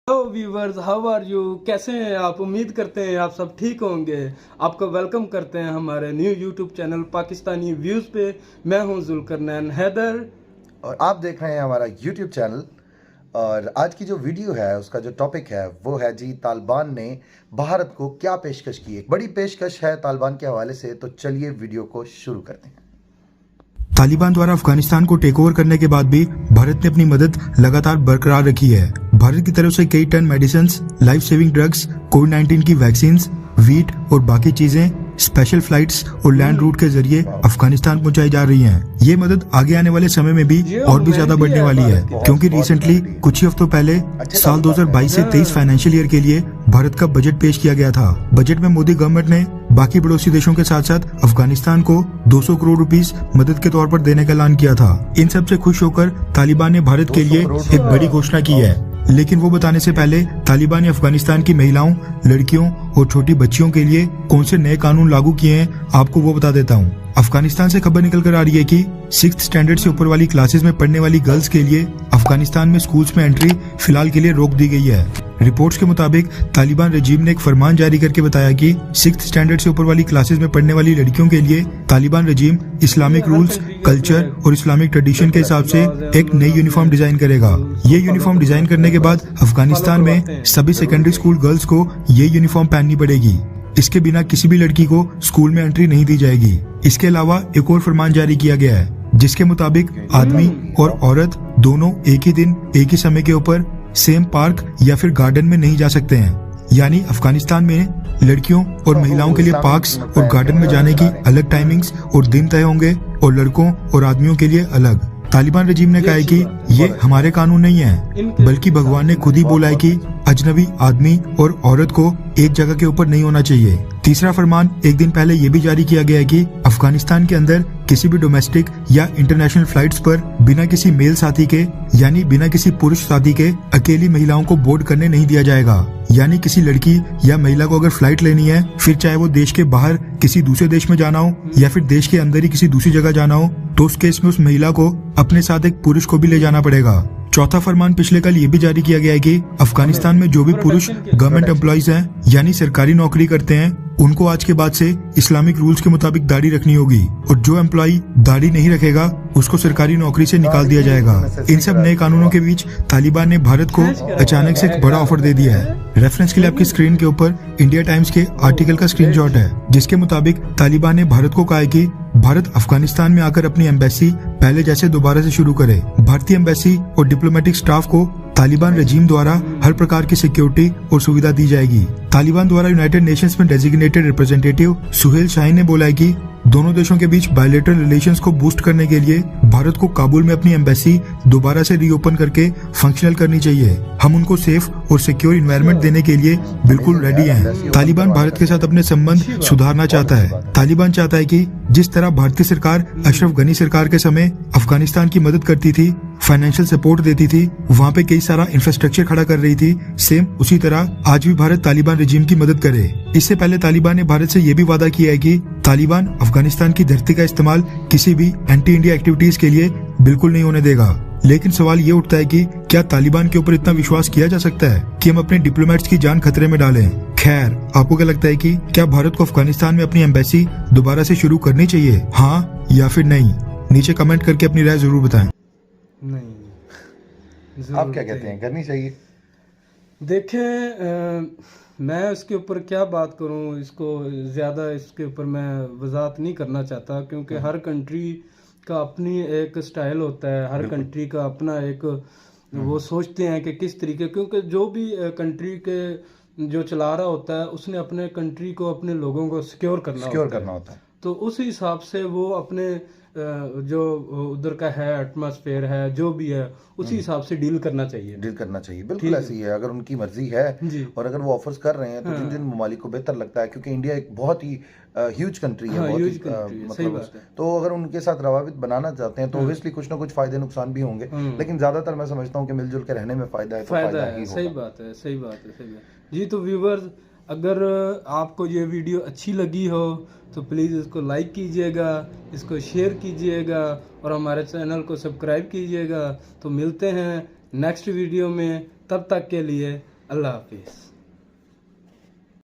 Hello viewers, how are you? कैसे हैं आप? उम्मीद करते हैं आप सब ठीक होंगे। आपको वेलकम करते हैं हमारे new YouTube channel Pakistani views पे। मैं हूं जुल्करनैन हैदर और आप देख रहे हैं हमारा यूट्यूब चैनल। और आज की जो वीडियो है उसका जो टॉपिक है वो है जी, तालिबान ने भारत को क्या पेशकश की। एक बड़ी पेशकश है तालिबान के हवाले से, तो चलिए वीडियो को शुरू करते हैं। तालिबान द्वारा अफगानिस्तान को टेक ओवर करने के बाद भी भारत ने अपनी मदद लगातार बरकरार रखी है। भारत की तरफ से कई ton medicine, life saving drugs, कोविड-19 की वैक्सीन, वीट और बाकी चीजें स्पेशल फ्लाइट्स और लैंड रूट के जरिए अफगानिस्तान पहुंचाई जा रही हैं। ये मदद आगे आने वाले समय में भी और भी ज्यादा बढ़ने वाली है, क्योंकि रिसेंटली कुछ ही हफ्तों पहले साल 2022 से 23 फाइनेंशियल ईयर के लिए भारत का बजट पेश किया गया था। बजट में मोदी गवर्नमेंट ने बाकी पड़ोसी देशों के साथ साथ अफगानिस्तान को 200 करोड़ रुपीस मदद के तौर पर देने का ऐलान किया था। इन सब से खुश होकर तालिबान ने भारत के लिए एक बड़ी घोषणा की है। लेकिन वो बताने से पहले तालिबान ने अफगानिस्तान की महिलाओं, लड़कियों और छोटी बच्चियों के लिए कौन से नए कानून लागू किए हैं, आपको वो बता देता हूँ। अफगानिस्तान से खबर निकल कर आ रही है कि 6th स्टैंडर्ड से ऊपर वाली क्लासेस में पढ़ने वाली गर्ल्स के लिए अफगानिस्तान में स्कूल्स में एंट्री फिलहाल के लिए रोक दी गई है। रिपोर्ट्स के मुताबिक तालिबान रजीम ने एक फरमान जारी करके बताया कि 6th स्टैंडर्ड से ऊपर वाली क्लासेस में पढ़ने वाली लड़कियों के लिए तालिबान रजीम इस्लामिक रूल्स, कल्चर और इस्लामिक ट्रेडिशन के हिसाब से एक नई यूनिफॉर्म डिजाइन करेगा। ये यूनिफॉर्म डिजाइन करने के बाद अफगानिस्तान में सभी सेकेंडरी स्कूल गर्ल्स को ये यूनिफॉर्म पहननी पड़ेगी। इसके बिना किसी भी लड़की को स्कूल में एंट्री नहीं दी जाएगी। इसके अलावा एक और फरमान जारी किया गया है, जिसके मुताबिक आदमी और औरत दोनों एक ही दिन एक ही समय के ऊपर सेम पार्क या फिर गार्डन में नहीं जा सकते हैं। यानी अफगानिस्तान में लड़कियों और महिलाओं के लिए पार्क्स और गार्डन में जाने की अलग टाइमिंग्स और दिन तय होंगे और लड़कों और आदमियों के लिए अलग। तालिबान रजीम ने कहा है कि ये हमारे कानून नहीं है, बल्कि भगवान ने खुद ही बोला है कि अजनबी आदमी और औरत को एक जगह के ऊपर नहीं होना चाहिए। तीसरा फरमान एक दिन पहले ये भी जारी किया गया है कि अफगानिस्तान के अंदर किसी भी डोमेस्टिक या इंटरनेशनल फ्लाइट्स पर बिना किसी मेल साथी के, यानी बिना किसी पुरुष साथी के, अकेली महिलाओं को बोर्ड करने नहीं दिया जाएगा। यानी किसी लड़की या महिला को अगर फ्लाइट लेनी है, फिर चाहे वो देश के बाहर किसी दूसरे देश में जाना हो या फिर देश के अंदर ही किसी दूसरी जगह जाना हो, तो उस केस में उस महिला को अपने साथ एक पुरुष को भी ले जाना पड़ेगा। चौथा फरमान पिछले कल ये भी जारी किया गया है कि अफगानिस्तान में जो भी पुरुष गवर्नमेंट एम्प्लॉइज हैं, यानी सरकारी नौकरी करते हैं, उनको आज के बाद से इस्लामिक रूल्स के मुताबिक दाढ़ी रखनी होगी, और जो एम्प्लॉय दाढ़ी नहीं रखेगा उसको सरकारी नौकरी से निकाल दिया जाएगा। इन सब नए कानूनों के बीच तालिबान ने भारत को अचानक से एक बड़ा ऑफर दे दिया है। रेफरेंस के लिए आपकी स्क्रीन के ऊपर इंडिया टाइम्स के आर्टिकल का स्क्रीनशॉट है, जिसके मुताबिक तालिबान ने भारत को कहा है कि भारत अफगानिस्तान में आकर अपनी एम्बेसी पहले जैसे दोबारा से शुरू करे। भारतीय एम्बेसी और डिप्लोमेटिक स्टाफ को तालिबान रजीम द्वारा हर प्रकार की सिक्योरिटी और सुविधा दी जाएगी। तालिबान द्वारा यूनाइटेड नेशंस में डेजिग्नेटेड रिप्रेजेंटेटिव सुहेल शाहीन ने बोला है कि दोनों देशों के बीच बायलैटरल रिलेशंस को बूस्ट करने के लिए भारत को काबुल में अपनी एम्बेसी दोबारा से रीओपन करके फंक्शनल करनी चाहिए। हम उनको सेफ और सिक्योर एनवायरनमेंट देने के लिए बिल्कुल रेडी हैं। तालिबान भारत के साथ अपने संबंध सुधारना चाहता है। तालिबान चाहता है कि जिस तरह भारतीय सरकार अशरफ गनी सरकार के समय अफगानिस्तान की मदद करती थी, फाइनेंशियल सपोर्ट देती थी, वहाँ पे कई सारा इंफ्रास्ट्रक्चर खड़ा कर रही थी, सेम उसी तरह आज भी भारत तालिबान रजीम की मदद करे। इससे पहले तालिबान ने भारत से ये भी वादा किया है कि तालिबान अफगानिस्तान की धरती का इस्तेमाल किसी भी एंटी इंडिया एक्टिविटीज के लिए बिल्कुल नहीं होने देगा। लेकिन सवाल ये उठता है कि क्या तालिबान के ऊपर इतना विश्वास किया जा सकता है कि हम अपने डिप्लोमेट्स की जान खतरे में डालें? खैर, आपको क्या लगता है कि क्या भारत को अफगानिस्तान में अपनी एम्बेसी दोबारा से शुरू करनी चाहिए, हाँ या फिर नहीं? नीचे कमेंट करके अपनी राय जरूर बताएं। नहीं, आप क्या कहते हैं, करनी चाहिए? देखें, मैं इसके ऊपर क्या बात करूं, इसको ज़्यादा इसके ऊपर मैं वजाहत नहीं करना चाहता, क्योंकि हर कंट्री का अपनी एक स्टाइल होता है, हर कंट्री का अपना एक वो सोचते हैं कि किस तरीके, क्योंकि जो भी कंट्री के जो चला रहा होता है उसने अपने कंट्री को, अपने लोगों को सिक्योर करना होता है। तो उस हिसाब से वो अपने जो उधर का है एटमॉस्फेयर है, जो भी है, उसी हिसाब से डील करना चाहिए। बिल्कुल ऐसी ही है। अगर उनकी मर्जी है और अगर वो ऑफर्स कर रहे हैं तो जिन जिन ममालिक को बेहतर लगता है, क्योंकि इंडिया एक बहुत ही ह्यूज कंट्री है, मतलब तो अगर उनके साथ रवाबित बनाना चाहते हैं तो ऑब्वियसली कुछ ना कुछ फायदे नुकसान भी होंगे, लेकिन ज्यादातर मैं समझता हूँ कि मिलजुल के रहने में फायदा है। सही बात है जी। तो व्यूवर्स, अगर आपको ये वीडियो अच्छी लगी हो तो प्लीज़ इसको लाइक कीजिएगा, इसको शेयर कीजिएगा और हमारे चैनल को सब्सक्राइब कीजिएगा। तो मिलते हैं नेक्स्ट वीडियो में, तब तक के लिए अल्लाह हाफिज़।